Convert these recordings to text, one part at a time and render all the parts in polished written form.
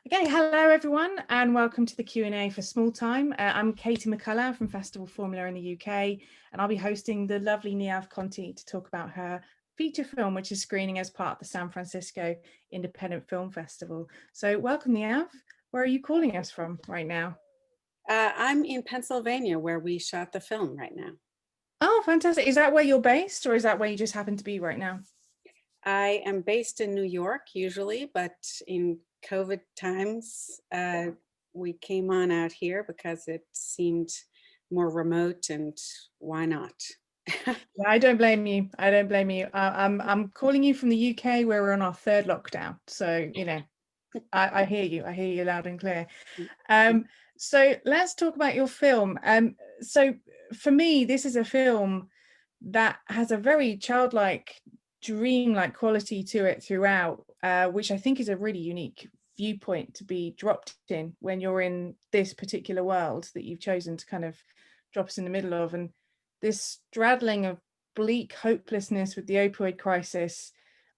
Okay, hello everyone, and welcome to the Q&A for Small Time. I'm Katie McCullough from Festival Formula in the UK, and I'll be hosting the lovely Niamh Conti to talk about her feature film, which is screening as part of the San Francisco Independent Film Festival. So welcome, Niamh. Where are you calling us from right now? I'm in Pennsylvania, where we shot the film right now. Oh, fantastic. Is that where you're based, or is that where you just happen to be right now? I am based in New York usually, but in COVID times, we came on out here because it seemed more remote, and why not? Yeah, I don't blame you. I don't blame you. I'm calling you from the UK where we're on our third lockdown. So, I hear you. I hear you loud and clear. Um, so let's talk about your film. So for me, this is a film that has a very childlike, dreamlike quality to it throughout, which I think is a really unique viewpoint to be dropped in when you're in this particular world that you've chosen to kind of drop us in the middle of. And this straddling of bleak hopelessness with the opioid crisis,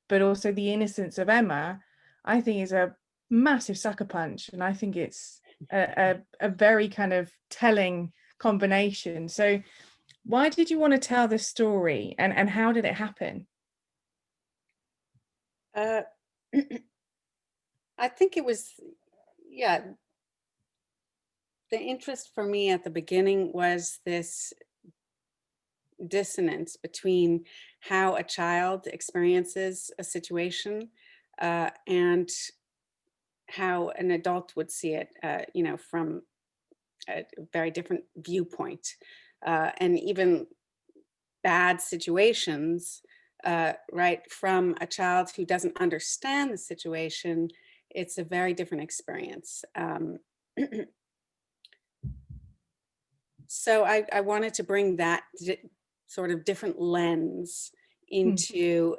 but also the innocence of Emma, I think is a massive sucker punch. And I think it's a very kind of telling combination. So why did you want to tell this story, and how did it happen? Uh, I think it was, yeah, the interest for me at the beginning was this dissonance between how a child experiences a situation and how an adult would see it, from a very different viewpoint. And even bad situations, right, from a child who doesn't understand the situation, it's a very different experience. So I wanted to bring that sort of different lens Hmm. into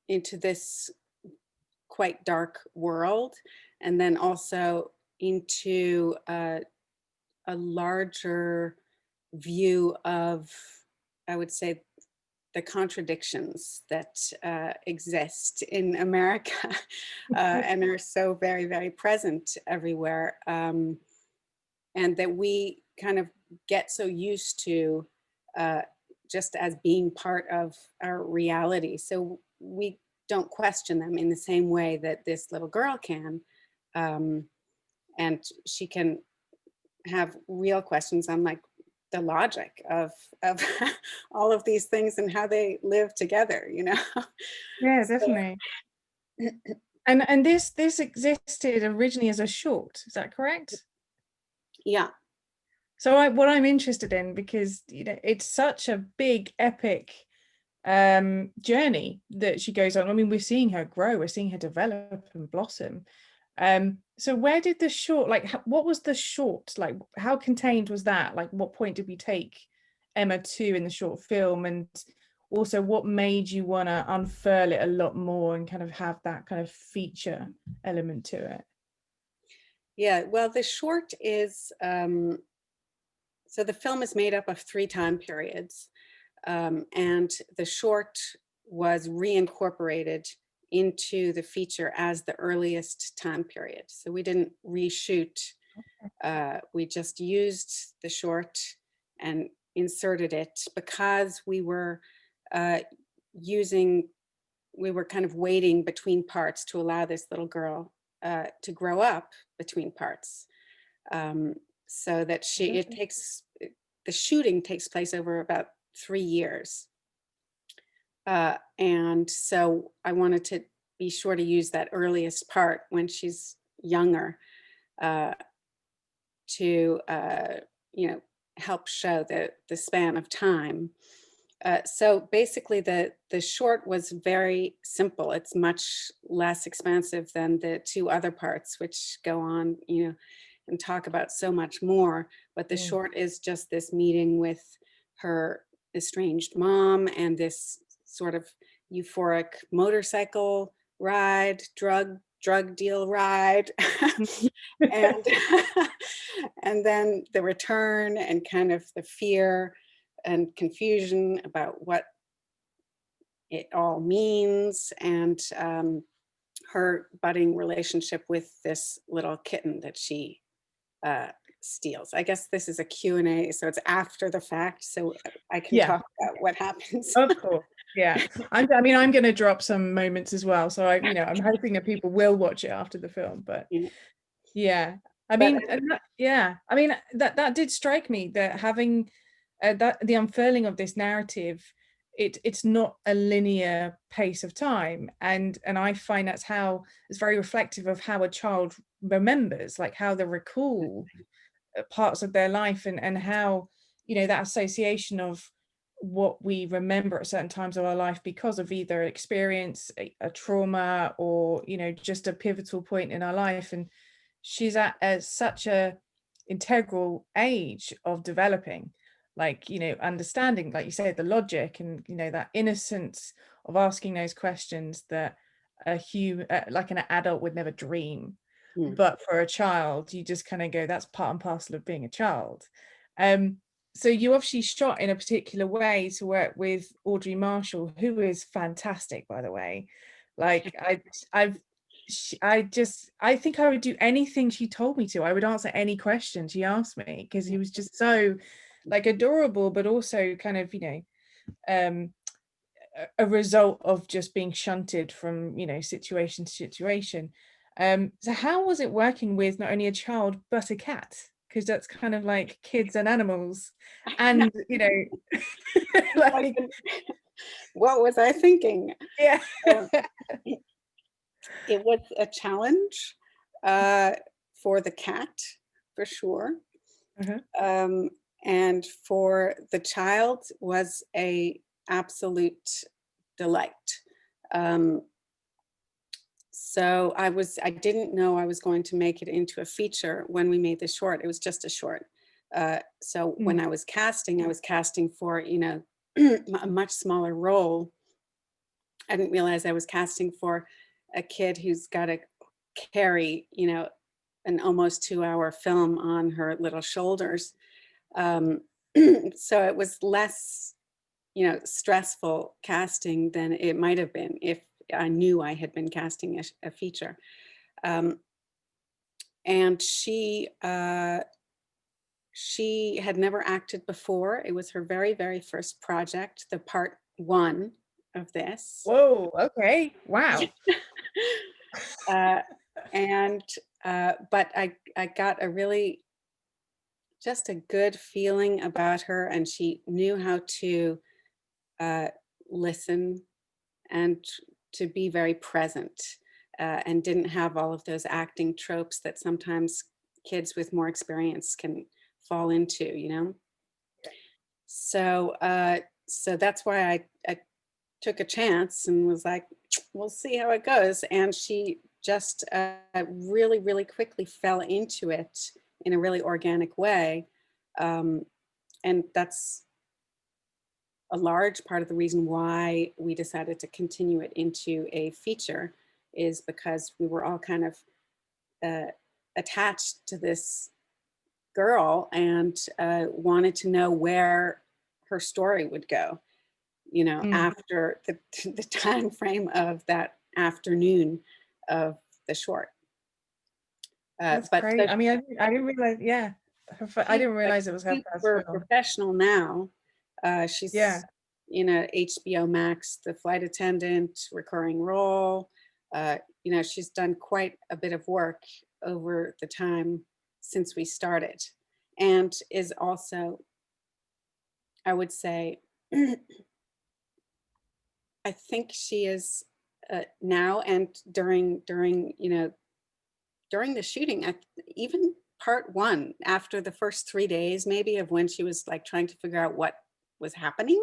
into this quite dark world, and then also into a larger view of, I would say, the contradictions that exist in America and are so very, very present everywhere. And that we kind of get so used to just as being part of our reality. So we don't question them in the same way that this little girl can. Um, and she can have real questions on, like, the logic of all of these things and how they live together. Yeah, So, definitely. And this existed originally as a short, is that correct? yeah. So what I'm interested in, because it's such a big epic journey that she goes on. I mean, we're seeing her grow, we're seeing her develop and blossom. So where did the short, like, what was the short, like, how contained was that? Like, what point did we take Emma to in the short film? And also, what made you want to unfurl it a lot more and kind of have that kind of feature element to it? Yeah, well, the short is, so the film is made up of 3 time periods. And the short was reincorporated into the feature as the earliest time period. So we didn't reshoot, we just used the short and inserted it because we were uh, using, we were kind of waiting between parts to allow this little girl to grow up between parts. Um, so that the shooting takes place over about 3 years. And so I wanted to be sure to use that earliest part when she's younger uh, to, help show the span of time. So basically, the short was very simple. It's much less expansive than the 2 other parts, which go on, and talk about so much more. But the Mm. short is just this meeting with her estranged mom and this sort of euphoric motorcycle ride, drug deal ride, and and then the return and kind of the fear and confusion about what it all means, and her budding relationship with this little kitten that she steals. I guess this is a Q&A, so it's after the fact, so I can Yeah, talk about what happens. of course. Yeah. I'm going to drop some moments as well. So I'm hoping that people will watch it after the film, but Yeah. yeah. I But mean, that did strike me, that having that the unfurling of this narrative, it's not a linear pace of time, and I find that's how it's very reflective of how a child remembers, like how they recall parts of their life, and how that association of what we remember at certain times of our life because of either experience, a trauma, or just a pivotal point in our life. And she's at such a integral age of developing, like understanding, like you said, the logic, and that innocence of asking those questions that a human, like an adult, would never dream. But for a child, you just kind of go, that's part and parcel of being a child. So you obviously shot in a particular way to work with Audrey Marshall, who is fantastic, by the way. Like I think I would do anything she told me to. I would answer any question she asked me, because he was just so like adorable, but also kind of a result of just being shunted from situation to situation. So how was it working with not only a child but a cat, because that's kind of like kids and animals, and like what was I thinking? yeah. It was a challenge for the cat, for sure. Uh-huh. And for the child was a absolute delight. So I didn't know I was going to make it into a feature when we made the short. It was just a short. So when I was casting for, a much smaller role. I didn't realize I was casting for a kid who's got to carry, an almost 2-hour film on her little shoulders. So it was less, stressful casting than it might have been if I knew I had been casting a feature. And she had never acted before. It was her very, very first project, the part 1 of this. Whoa, okay, wow. But I got just a good feeling about her, and she knew how to listen and to be very present, and didn't have all of those acting tropes that sometimes kids with more experience can fall into. So that's why I took a chance and was like, we'll see how it goes. And she just really, really quickly fell into it in a really organic way. And that's a large part of the reason why we decided to continue it into a feature, is because we were all kind of attached to this girl and wanted to know where her story would go, after the time frame of that afternoon of the short. That's But great. I mean, I didn't realize. Yeah, I didn't realize it was her first super film. professional now. She's Yeah. HBO Max, The Flight Attendant, recurring role. She's done quite a bit of work over the time since we started, and is also, I would say, I think she is now, and during the shooting, even part 1, after the first 3 days maybe of when she was like trying to figure out what was happening,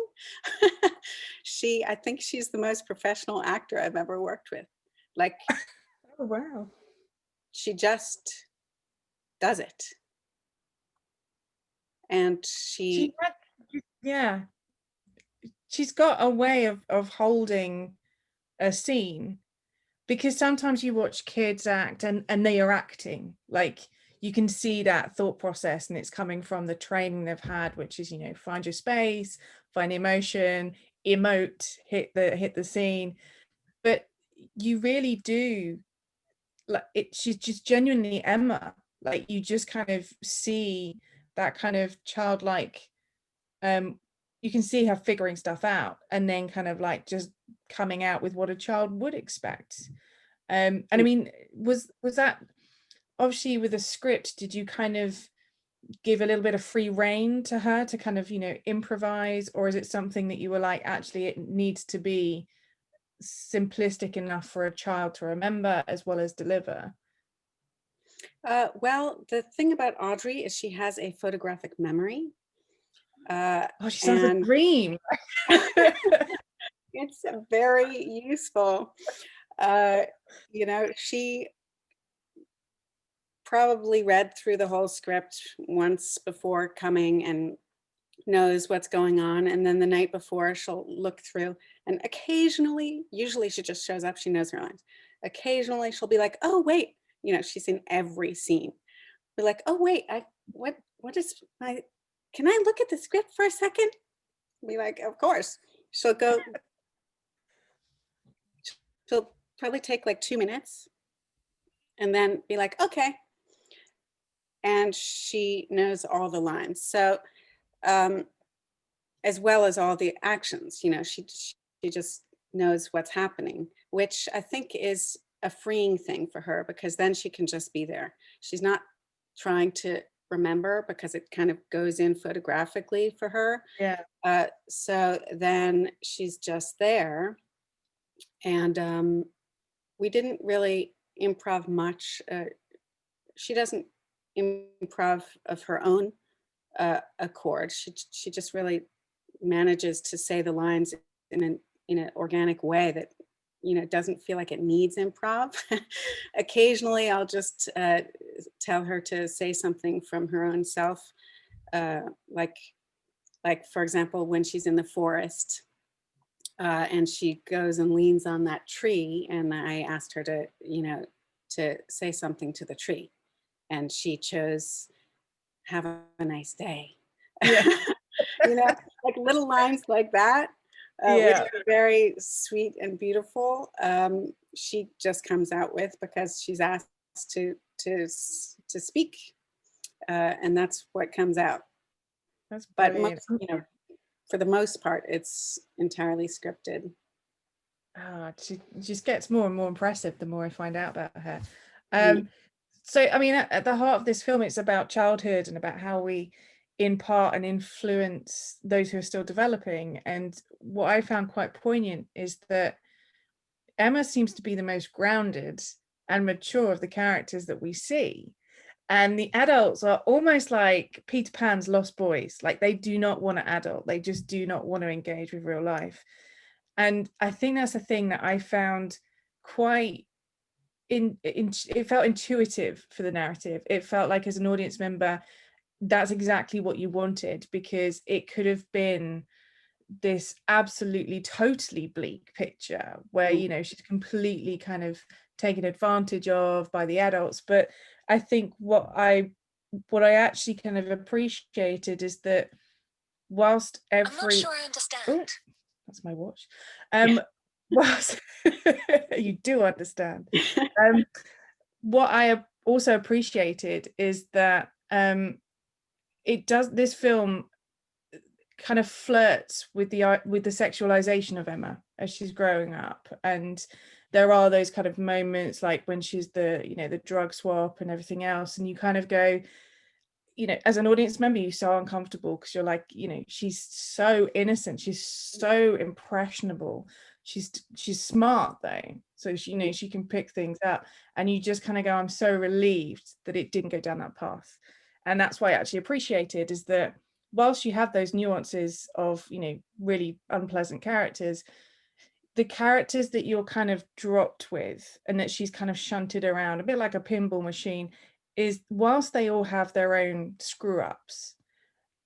I think she's the most professional actor I've ever worked with. Like, Oh wow. she just does it. And Yeah, she's got a way of holding a scene, because sometimes you watch kids act and they are acting, like you can see that thought process, and it's coming from the training they've had, which is find your space, find emotion, emote, hit the scene. But you really do, like, she's just genuinely Emma. Like, you just kind of see that kind of childlike, you can see her figuring stuff out and then kind of like just coming out with what a child would expect. And I mean, was that obviously with the script, did you kind of give a little bit of free rein to her to kind of, improvise, or is it something that you were like, actually it needs to be simplistic enough for a child to remember as well as deliver? Well, the thing about Audrey is she has a photographic memory. Oh, she sounds a And dream. it's very useful. Uh, she probably read through the whole script once before coming and knows what's going on. And then the night before, she'll look through, and occasionally, usually she just shows up, she knows her lines. Occasionally, she'll be like, oh, wait, she's in every scene. Be like, oh, wait, what is my, can I look at the script for a second? Be like, of course. She'll probably take like 2 minutes and then be like, okay. And she knows all the lines. So, as well as all the actions, she just knows what's happening, which I think is a freeing thing for her, because then she can just be there. She's not trying to remember, because it kind of goes in photographically for her. Yeah. So then she's just there. And we didn't really improv much. She doesn't improv of her own accord. She just really manages to say the lines in an organic way that doesn't feel like it needs improv. Occasionally, I'll just tell her to say something from her own self, like for example, when she's in the forest. And she goes and leans on that tree, and I asked her to say something to the tree, and she chose "Have a nice day." Yeah. Like little lines like that, which Yeah. are very sweet and beautiful. She just comes out with, because she's asked to speak, and that's what comes out. That's But brilliant. for the most part, it's entirely scripted. She just gets more and more impressive the more I find out about her. Yeah. So, I mean, at the heart of this film, it's about childhood and about how we impart and influence those who are still developing. And what I found quite poignant is that Emma seems to be the most grounded and mature of the characters that we see. And the adults are almost like Peter Pan's lost boys. Like, they do not want to adult. They just do not want to engage with real life. And I think that's the thing that I found quite it felt intuitive for the narrative. It felt like, as an audience member, that's exactly what you wanted, because it could have been this absolutely totally bleak picture where she's completely kind of taken advantage of by the adults. But I think what I actually kind of appreciated is that whilst I'm not every sure I understand. that's my watch. Whilst you do understand. What I also appreciated is that this film kind of flirts with the sexualization of Emma as she's growing up, and there are those kind of moments like when she's the drug swap and everything else, and you kind of go, as an audience member, you're so uncomfortable, because you're like, she's so innocent, she's so impressionable, she's smart though, so she can pick things up, and you just kind of go, I'm so relieved that it didn't go down that path. And that's why I actually appreciated, is that whilst you have those nuances of really unpleasant characters, the characters that you're kind of dropped with and that she's kind of shunted around a bit like a pinball machine, is whilst they all have their own screw ups,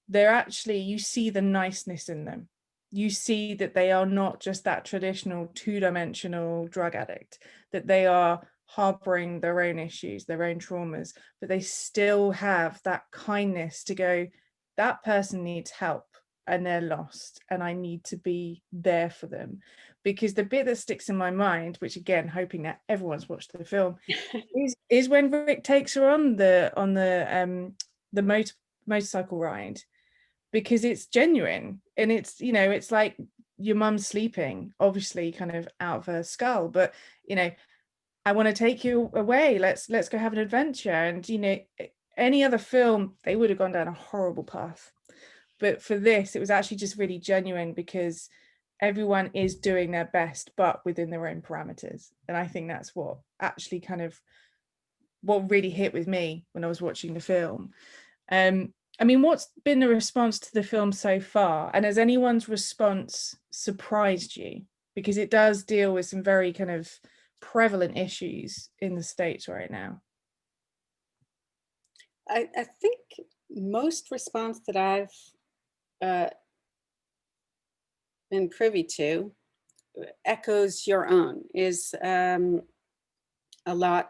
they're actually, you see the niceness in them. You see that they are not just that traditional two-dimensional drug addict, that they are harboring their own issues, their own traumas, but they still have that kindness to go, that person needs help and they're lost and I need to be there for them. because the bit that sticks in my mind, which again, hoping that everyone's watched the film, is when Rick takes her on the motorcycle ride, because it's genuine, and it's, you know, it's like your mum's sleeping, obviously kind of out of her skull, but you know, I want to take you away, let's go have an adventure. And you know, any other film, they would have gone down a horrible path, but for this, it was actually just really genuine, because everyone is doing their best but within their own parameters. And I think that's what actually kind of what really hit with me when I was watching the film. I mean, what's been the response to the film so far? And has anyone's response surprised you? Because it does deal with some very kind of prevalent issues in the States right now. I think most response that I've uh, been privy to echoes your own, is a lot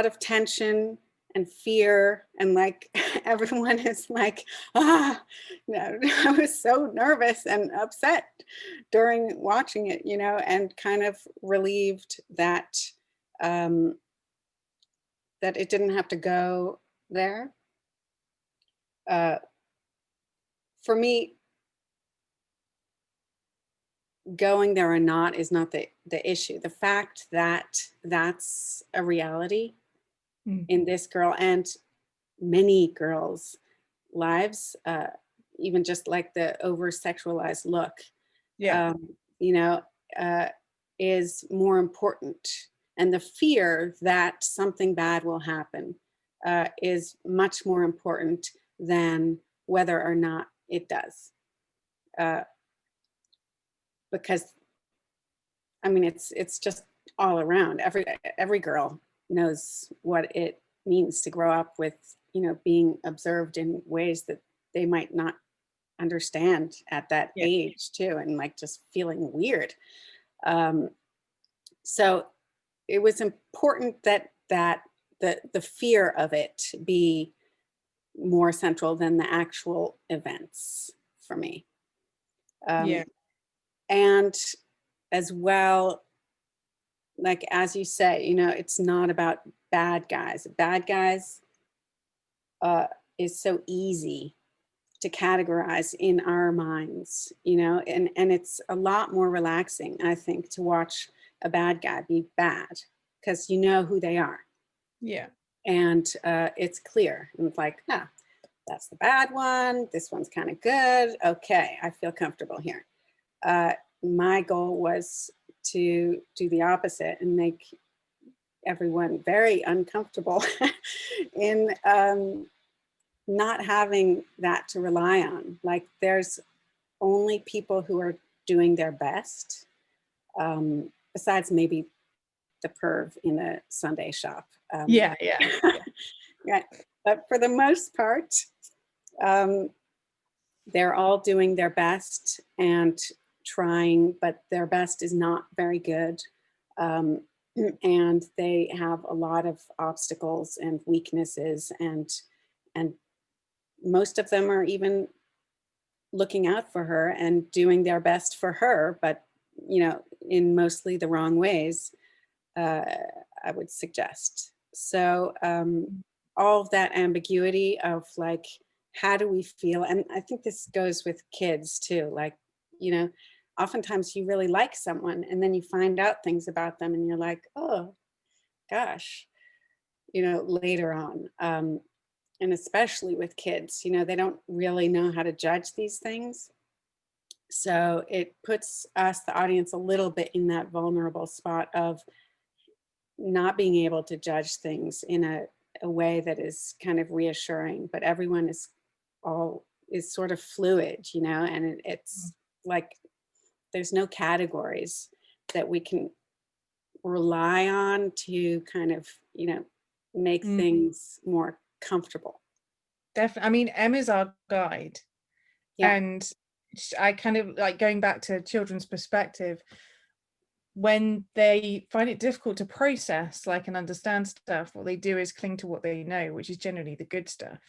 of tension and fear, and like everyone is like, no, I was so nervous and upset during watching it, you know, and kind of relieved that that it didn't have to go there. For me, going there or not is not the issue. The fact that that's a reality in this girl and many girls' lives, even just like the over sexualized look, Yeah. you know, is more important. And the fear that something bad will happen is much more important than whether or not it does. Because I mean, it's just all around. Every girl knows what it means to grow up with, you know, being observed in ways that they might not understand at that Yeah. age too, and like just feeling weird. So it was important that the fear of it be more central than the actual events for me. Yeah. And as well, like as you say, you know, it's not about bad guys. Bad guys is so easy to categorize in our minds, you know, and it's a lot more relaxing, I think, to watch a bad guy be bad, because you know who they are. Yeah. And it's clear. And it's like, that's the bad one. This one's kind of good. Okay, I feel comfortable here. My goal was to do the opposite and make everyone very uncomfortable in not having that to rely on. Like there's only people who are doing their best, besides maybe the perv in a Sunday shop. Yeah. Yeah. But for the most part, they're all doing their best and trying, but their best is not very good. And they have a lot of obstacles and weaknesses, and most of them are even looking out for her and doing their best for her, but you know, in mostly the wrong ways, I would suggest. So all of that ambiguity of like, how do we feel? And I think this goes with kids too. Like, you know, oftentimes you really like someone and then you find out things about them and you're like, oh gosh, you know, later on. And especially with kids, you know, they don't really know how to judge these things. So it puts us, the audience, a little bit in that vulnerable spot of not being able to judge things in a way that is kind of reassuring, but everyone is sort of fluid, you know, and it's like there's no categories that we can rely on to kind of, you know, make things more comfortable. Definitely. I mean, Emma's our guide. Yeah. And I kind of like going back to children's perspective, when they find it difficult to process like and understand stuff, what they do is cling to what they know, which is generally the good stuff.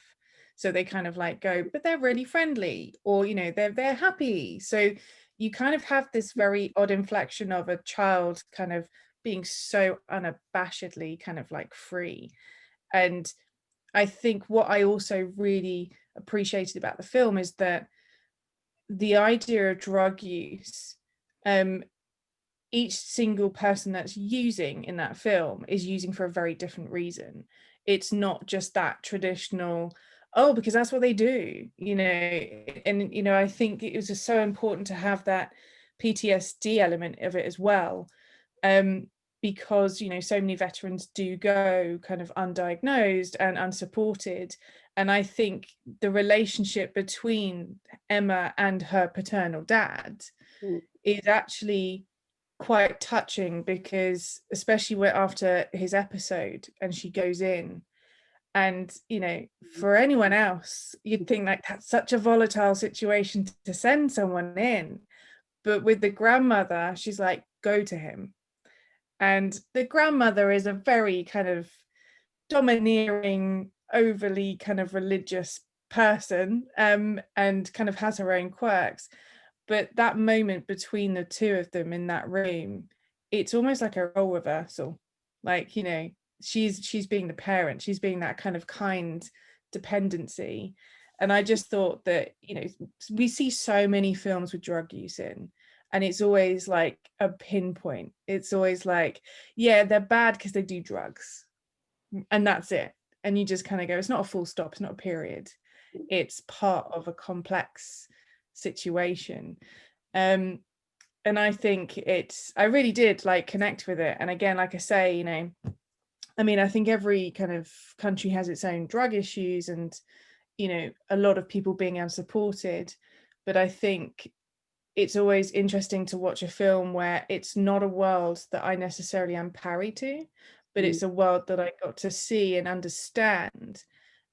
So they kind of like go, but they're really friendly, or, you know, they're happy. So you kind of have this very odd inflection of a child kind of being so unabashedly kind of like free. And I think what I also really appreciated about the film is that the idea of drug use, um, each single person that's using in that film is using for a very different reason. It's not just that traditional, oh, because that's what they do, you know. And, you know, I think it was just so important to have that PTSD element of it as well. Um, because, you know, so many veterans do go kind of undiagnosed and unsupported. And I think the relationship between Emma and her paternal dad Mm. is actually quite touching, because especially where after his episode and she goes in, and, you know, for anyone else you'd think like that's such a volatile situation to send someone in, but with the grandmother she's like, go to him. And the grandmother is a very kind of domineering, overly kind of religious person, and kind of has her own quirks. But that moment between the two of them in that room, it's almost like a role reversal. Like, you know, she's being the parent, she's being that kind of kind dependency. And I just thought that, you know, we see so many films with drug use in, and it's always like a pinpoint. It's always like, yeah, they're bad because they do drugs, and that's it. And you just kind of go, it's not a full stop, it's not a period, it's part of a complex situation. um and I think I really did like connect with it. And again, like I say, you know, I mean, I think every kind of country has its own drug issues, and, you know, a lot of people being unsupported. But I think it's always interesting to watch a film where it's not a world that I necessarily am parry to, but Mm. it's a world that I got to see and understand.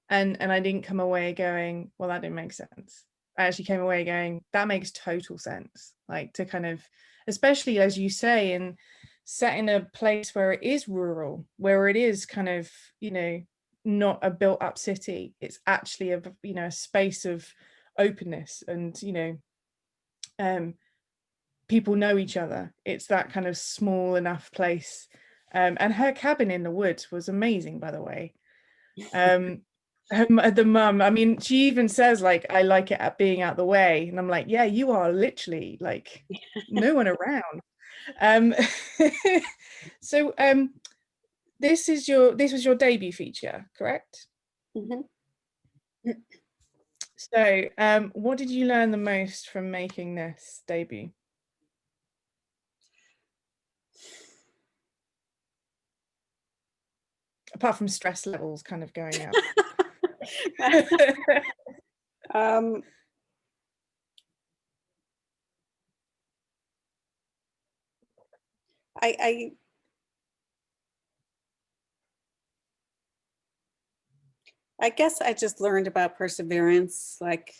And I didn't come away going, well, that didn't make sense. I actually came away going, that makes total sense. Like, to kind of, especially as you say, and set in a place where it is rural, where it is kind of, you know, not a built up city. It's actually a, you know, a space of openness, and, you know, um people know each other. It's that kind of small enough place. And her cabin in the woods was amazing, by the way. um the mum, I mean, she even says like, I like it at being out the way, and I'm like, yeah, you are literally like no one around. um so this was your debut feature, correct? Mhm. So what did you learn the most from making this debut, apart from stress levels kind of going up? Um, I I guess I just learned about perseverance. Like,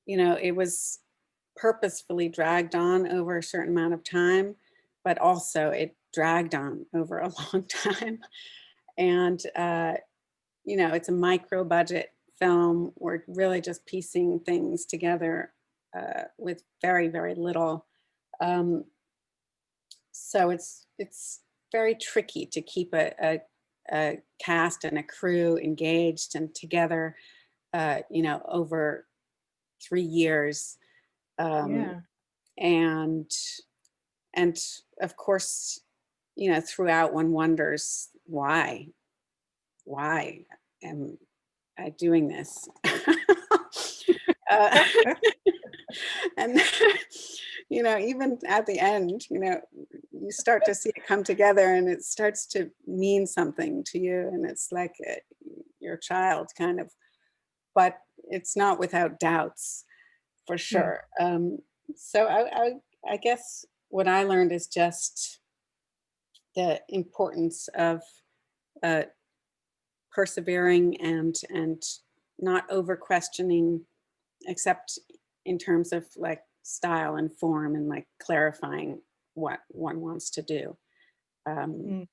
you know, it was purposefully dragged on over a certain amount of time, but also it dragged on over a long time. And, you know, it's a micro budget film. We're really just piecing things together with very, very little. Um, so it's very tricky to keep a cast and a crew engaged and together, you know, over 3 years. Um, Yeah. and and of course, you know, throughout one wonders why am I doing this? uh, and you know, even at the end, you know, you start to see it come together and it starts to mean something to you, and it's like your child kind of, but it's not without doubts, for Hmm. sure. So I guess what I learned is just the importance of uh, persevering and not over questioning, except in terms of like style and form and like clarifying what one wants to do. Um, Mm.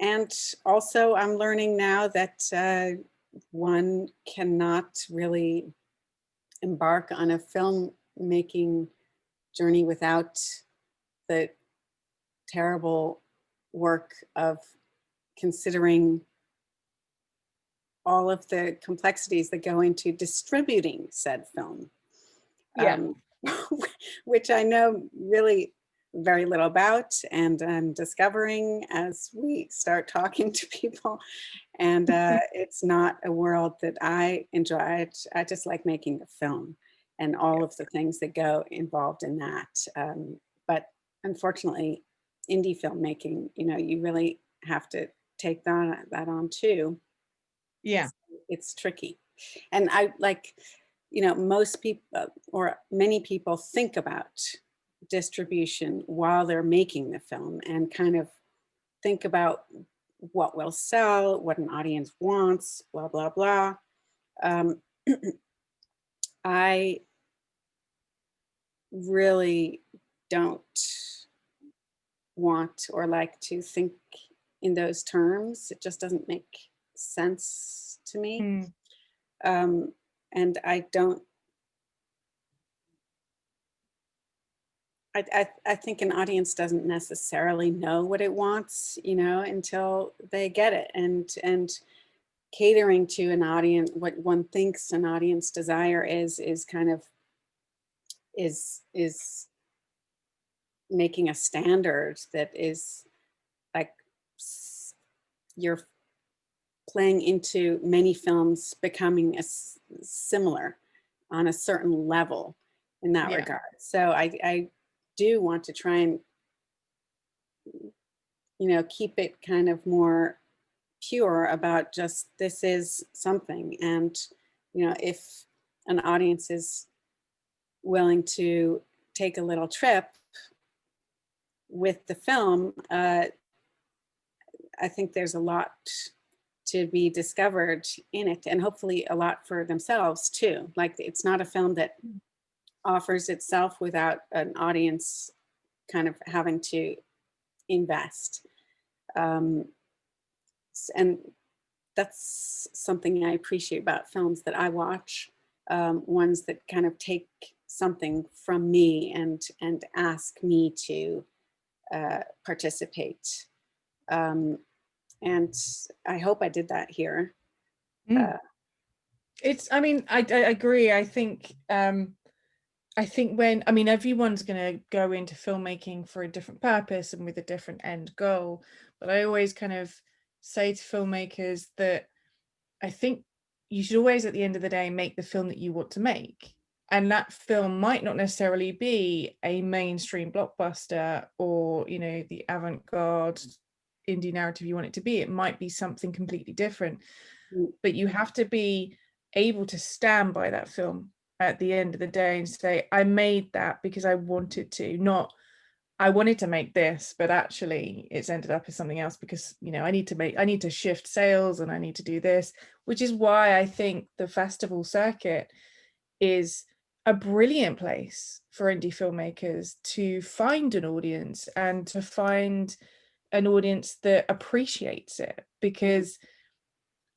And also I'm learning now that one cannot really embark on a filmmaking journey without the terrible work of considering all of the complexities that go into distributing said film. Yeah. Which I know really very little about, and I'm discovering as we start talking to people. And it's not a world that I enjoy. I just like making the film and all of the things that go involved in that. But unfortunately, indie filmmaking, you know, you really have to take that on too. Yeah. It's tricky. And I like, you know, most people or many people think about distribution while they're making the film and kind of think about what will sell, what an audience wants, blah, blah, blah. Um, I really don't want or like to think in those terms. It just doesn't make sense to me. Mm. And I don't, I think an audience doesn't necessarily know what it wants, you know, until they get it. And catering to an audience, what one thinks an audience desire is kind of is making a standard that is like you're playing into many films becoming similar on a certain level in that Yeah. regard. So I do want to try and, you know, keep it kind of more pure about just this is something. And, you know, if an audience is willing to take a little trip with the film, I think there's a lot to be discovered in it, and hopefully a lot for themselves too. Like it's not a film that offers itself without an audience kind of having to invest. And that's something I appreciate about films that I watch, ones that kind of take something from me and ask me to participate. And I hope I did that here. Mm. It's, I mean, I agree. I think when, I mean, everyone's going to go into filmmaking for a different purpose and with a different end goal. But I always kind of say to filmmakers that I think you should always, at the end of the day, make the film that you want to make. And that film might not necessarily be a mainstream blockbuster or, you know, the avant-garde indie narrative you want it to be. It might be something completely different. But you have to be able to stand by that film at the end of the day and say, I made that because I wanted to, not I wanted to make this, but actually it's ended up as something else because, you know, I need to shift sales and I need to do this, which is why I think the festival circuit is a brilliant place for indie filmmakers to find an audience and to find an audience that appreciates it. Because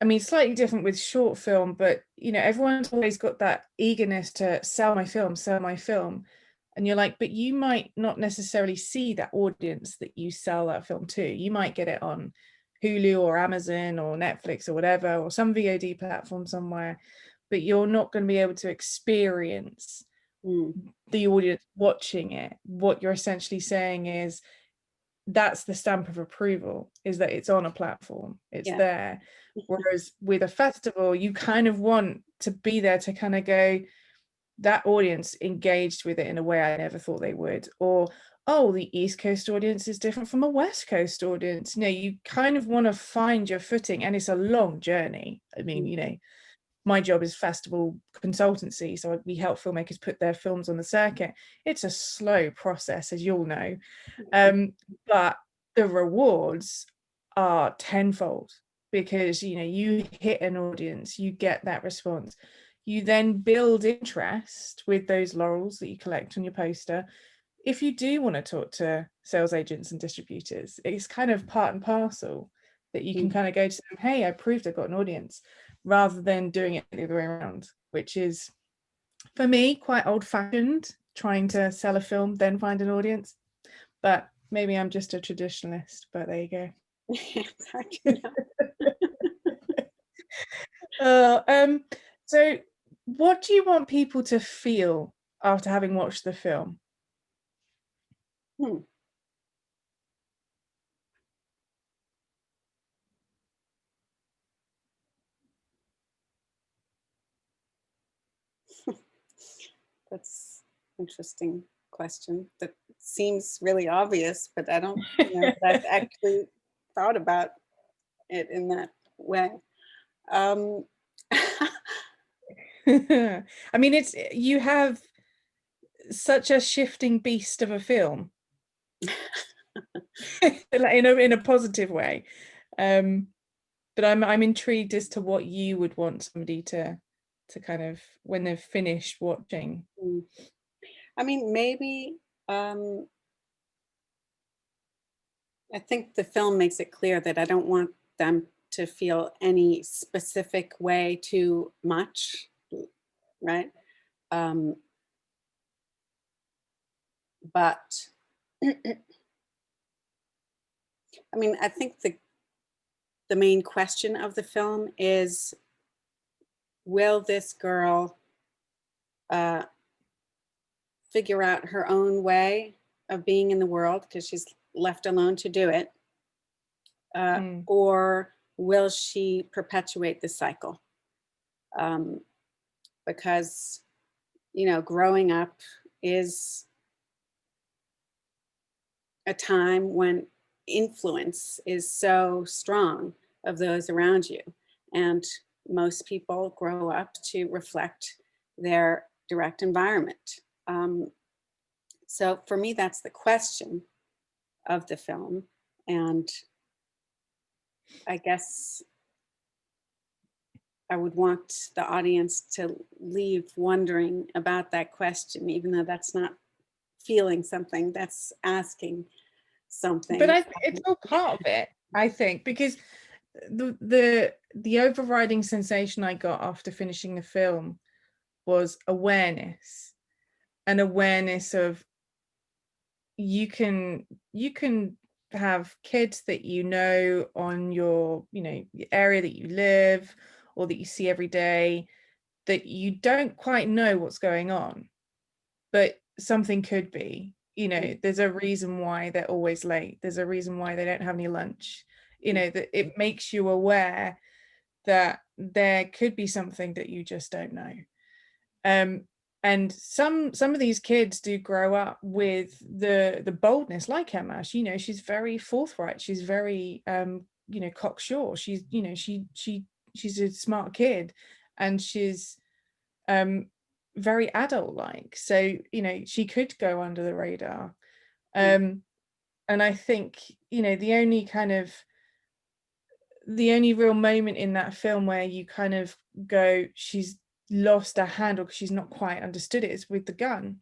I mean, slightly different with short film, but you know, everyone's always got that eagerness to sell my film, sell my film. And you're like, but you might not necessarily see that audience that you sell that film to. You might get it on Hulu or Amazon or Netflix or whatever, or some VOD platform somewhere, but you're not going to be able to experience the audience watching it. What you're essentially saying is that's the stamp of approval, is that it's on a platform, it's there. Whereas with a festival, you kind of want to be there to kind of go, that audience engaged with it in a way I never thought they would, or oh, the East Coast audience is different from a West Coast audience. You know, you kind of want to find your footing, and it's a long journey. I mean, you know, my job is festival consultancy, so we help filmmakers put their films on the circuit. It's a slow process, as you'll know, but the rewards are tenfold, because you know, you hit an audience, you get that response, you then build interest with those laurels that you collect on your poster. If you do want to talk to sales agents and distributors, it's kind of part and parcel. that you can kind of go to them, hey, I proved I got an audience, rather than doing it the other way around, which is, for me, quite old-fashioned, trying to sell a film, then find an audience. But maybe I'm just a traditionalist, but there you go. So what do you want people to feel after having watched the film? That's interesting question. That seems really obvious, but I don't know that I've actually thought about it in that way. I mean, you have such a shifting beast of a film, in a positive way. But I'm intrigued as to what you would want somebody to kind of, when they've finished watching. I mean, maybe I think the film makes it clear that I don't want them to feel any specific way too much, right? But I mean, I think the main question of the film is, will this girl figure out her own way of being in the world because she's left alone to do it? Or will she perpetuate the cycle? Because, you know, growing up is a time when influence is so strong of those around you. And most people grow up to reflect their direct environment. So for me, that's the question of the film. And I guess I would want the audience to leave wondering about that question, even though that's not feeling something, that's asking something. But it's all part of it, I think, because the overriding sensation I got after finishing the film was awareness, an awareness of you can have kids that you know on your, you know, the area that you live or that you see every day, that you don't quite know what's going on, but something could be, you know, there's a reason why they're always late, there's a reason why they don't have any lunch, you know, that it makes you aware that there could be something that you just don't know. And some of these kids do grow up with the boldness, like Emma. You know, she's very forthright, she's very you know, cocksure, she's, you know, she's a smart kid, and she's very adult-like, so, you know, she could go under the radar. And I think, you know, the only real moment in that film where you kind of go, she's lost her handle because she's not quite understood it, is with the gun,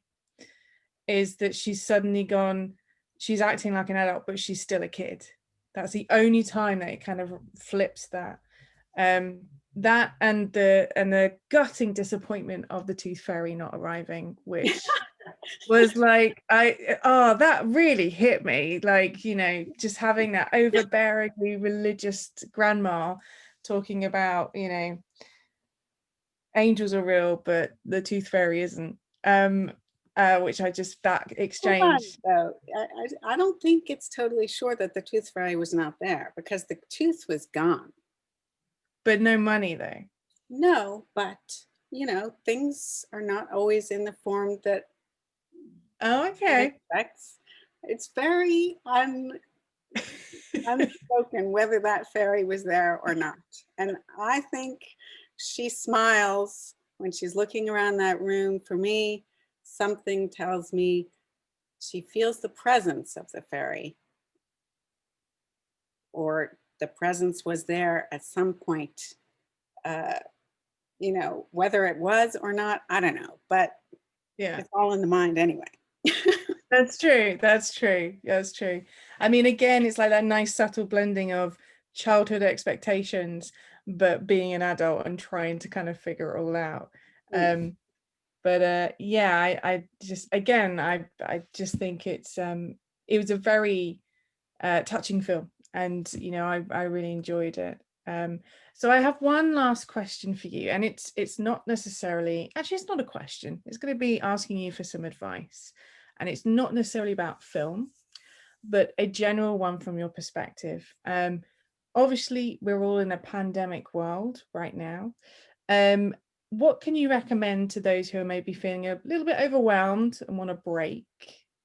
is that she's suddenly gone, she's acting like an adult but she's still a kid. That's the only time that it kind of flips that. That and the gutting disappointment of the Tooth Fairy not arriving, which was like, that really hit me, like, you know, just having that overbearingly religious grandma talking about, you know, angels are real but the Tooth Fairy isn't, which I just, that exchange. Though I don't think it's totally sure that the Tooth Fairy was not there, because the tooth was gone. But no money though. No, but you know, things are not always in the form that okay, it's very unspoken whether that fairy was there or not. And I think she smiles when she's looking around that room. For me, something tells me she feels the presence of the fairy, or the presence was there at some point. You know, whether it was or not, I don't know, but yeah, it's all in the mind anyway. that's true. I mean, again, it's like that nice subtle blending of childhood expectations, but being an adult and trying to kind of figure it all out. But yeah, I just, again, I just think it was a very touching film, and you know, I really enjoyed it. So I have one last question for you, and it's not necessarily, actually it's not a question, it's going to be asking you for some advice, and it's not necessarily about film, but a general one from your perspective. Obviously we're all in a pandemic world right now. What can you recommend to those who are maybe feeling a little bit overwhelmed and want a break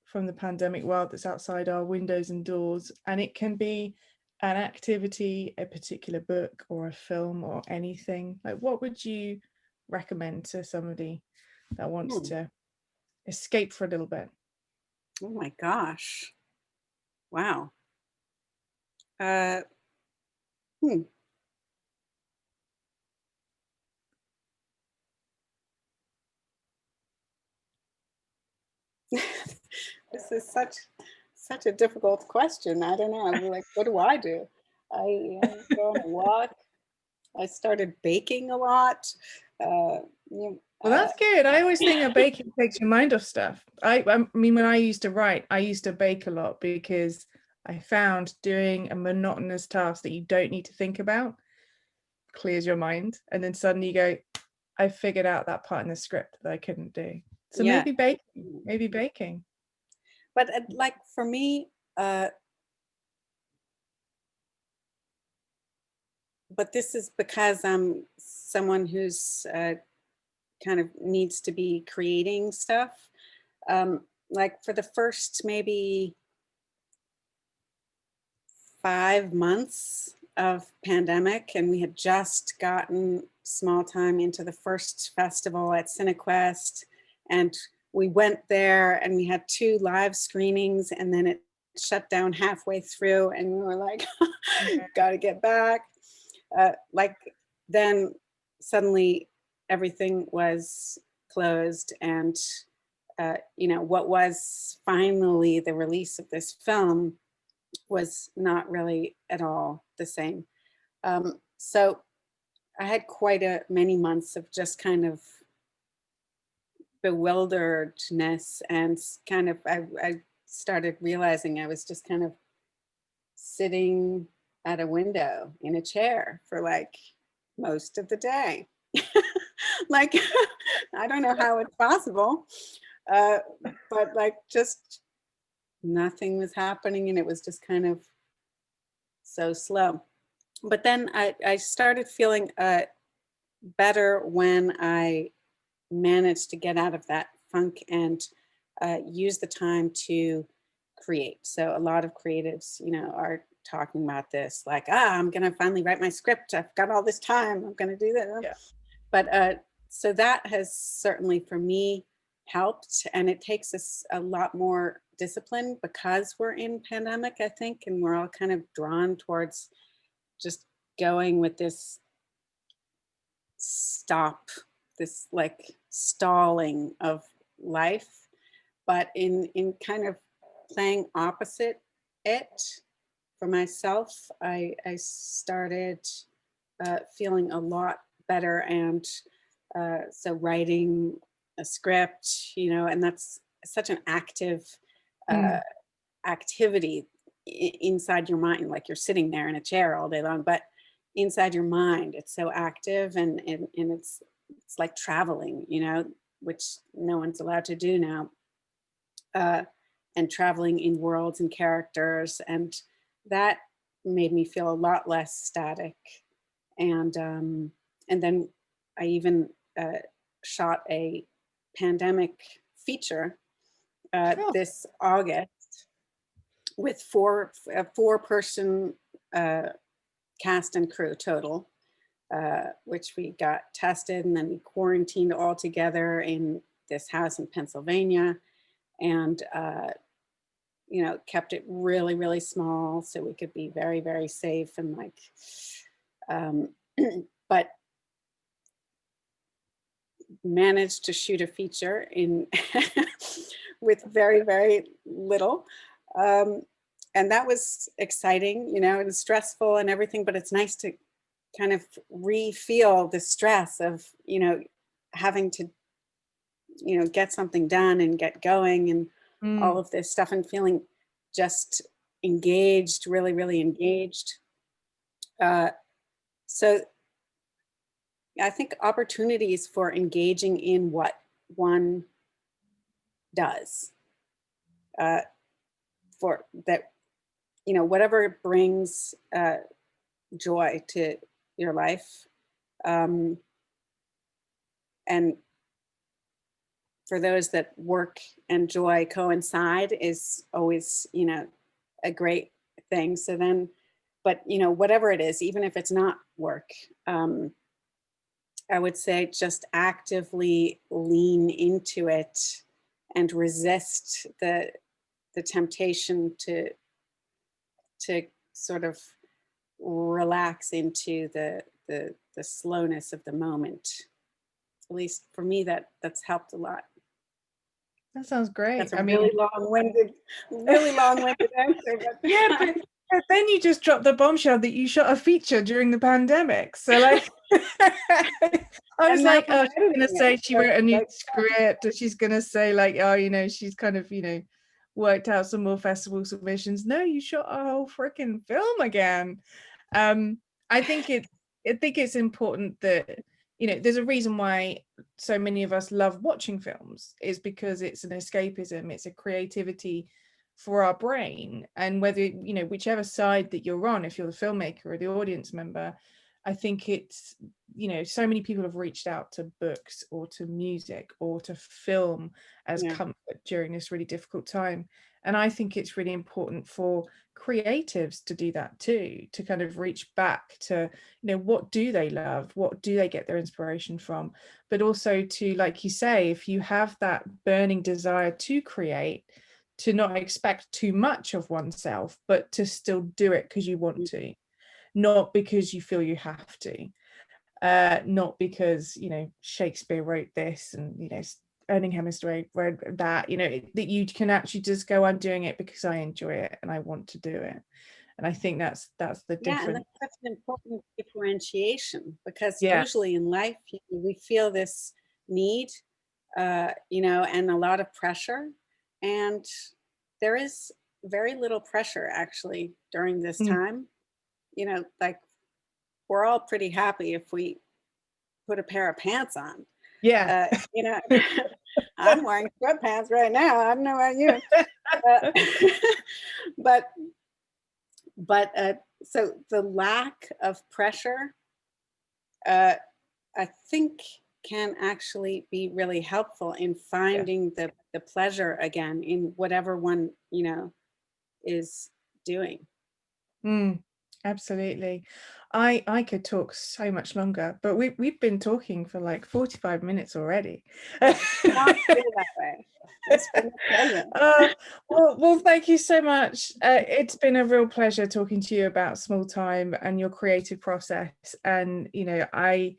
from the pandemic world that's outside our windows and doors? And it can be an activity, a particular book, or a film, or anything. Like, what would you recommend to somebody that wants to escape for a little bit? Oh my gosh. Wow. Uh, hmm. This is such a difficult question. I don't know. I'm like, what do I do? I go on a walk. I started baking a lot. You Well, that's good. I always think that baking takes your mind off stuff. I mean, when I used to write, I used to bake a lot because I found doing a monotonous task that you don't need to think about clears your mind. And then suddenly you go, I figured out that part in the script that I couldn't do. So yeah. maybe baking. But like for me, but this is because I'm someone who's kind of needs to be creating stuff. Like for the first maybe 5 months of pandemic, and we had just gotten small time into the first festival at Cinequest, and we went there and we had 2 live screenings, and then it shut down halfway through, and we were like, got to get back. Like then suddenly everything was closed, and you know, what was finally the release of this film was not really at all the same. So I had quite a many months of just kind of bewilderedness, and kind of I started realizing I was just kind of sitting at a window in a chair for like most of the day. Like, I don't know how it's possible, but like just nothing was happening, and it was just kind of so slow. But then I started feeling better when I managed to get out of that funk and use the time to create. So a lot of creatives, you know, are talking about this, like, I'm going to finally write my script. I've got all this time. I'm going to do that. Yeah. But so that has certainly for me helped. And it takes us a lot more discipline because we're in pandemic, I think, and we're all kind of drawn towards just going with this stop, this like stalling of life. But in kind of playing opposite it for myself, I started feeling a lot better. And so writing a script, you know, and that's such an active activity inside your mind, like you're sitting there in a chair all day long, but inside your mind it's so active, and it's like traveling, you know, which no one's allowed to do now, and traveling in worlds and characters, and that made me feel a lot less static. And then I even shot a pandemic feature Cool. this August with a 4-person cast and crew total, which we got tested, and then we quarantined all together in this house in Pennsylvania, and you know, kept it really, really small so we could be very, very safe, and like, but managed to shoot a feature in with very, very little. and that was exciting, you know, and stressful and everything, but it's nice to kind of re-feel the stress of, you know, having to, you know, get something done and get going and all Mm, of this stuff, and feeling just engaged, really, really engaged. Uh, so I think opportunities for engaging in what one does, uh, for that, you know, whatever brings joy to your life. Um, and for those that work and joy coincide is always, you know, a great thing. So then, but, you know, whatever it is, even if it's not work, um, I would say just actively lean into it and resist the temptation to sort of relax into the slowness of the moment. At least for me, that's helped a lot. that sounds great. That's a I mean, really long-winded answer, yeah, but but then you just dropped the bombshell that you shot a feature during the pandemic. So like, I was and now like, I'm oh, she's gonna editing it. say she So wrote a it's new like, script, or she's gonna say like, oh, you know, she's kind of, you know, worked out some more festival submissions. No, you shot a whole freaking film again. Um, I think it's important that, you know, there's a reason why so many of us love watching films, is because it's an escapism, it's a creativity for our brain. And whether, you know, whichever side that you're on, if you're the filmmaker or the audience member, I think it's, you know, so many people have reached out to books or to music or to film as yeah, comfort during this really difficult time. And I think it's really important for creatives to do that too, to kind of reach back to, you know, what do they love, what do they get their inspiration from, but also to, like you say, if you have that burning desire to create, to not expect too much of oneself, but to still do it because you want mm, to, not because you feel you have to, not because, you know, Shakespeare wrote this and, you know, Ernest Hemingway wrote that, you know, that you can actually just go, I'm doing it because I enjoy it and I want to do it. And I think that's the yeah, and difference. that's such an important differentiation, because Yeah. usually in life we feel this need, you know, and a lot of pressure, and there is very little pressure actually during this Mm. time. You know, like we're all pretty happy if we put a pair of pants on. Yeah. You know, I'm wearing sweatpants right now. I don't know about you, uh, but so the lack of pressure, uh, I think, can actually be really helpful in Yeah. finding the pleasure again in whatever one, you know, is doing. Mm, absolutely. I could talk so much longer, but we've been talking for like 45 minutes already. Well, it's not feel that way. It's been a pleasure. Uh, well, thank you so much. It's been a real pleasure talking to you about Small Time and your creative process. And, you know, I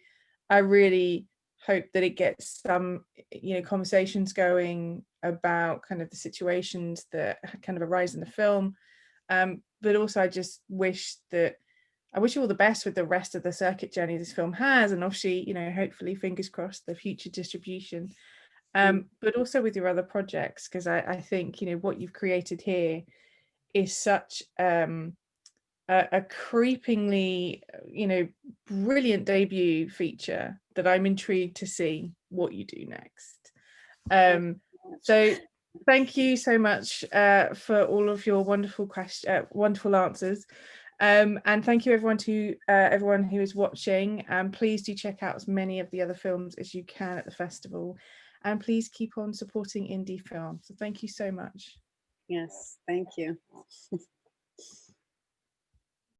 really hope that it gets some, you know, conversations going about kind of the situations that kind of arise in the film. But also, I wish you all the best with the rest of the circuit journey this film has, and obviously, you know, hopefully, fingers crossed, the future distribution. Mm, But also with your other projects, because I think, you know, what you've created here is such a creepingly, you know, brilliant debut feature that I'm intrigued to see what you do next. thank you Um, so much. so thank you so much for all of your wonderful answers. And thank you everyone who is watching. And please do check out as many of the other films as you can at the festival. And please keep on supporting indie films. So thank you so much. Yes, thank you.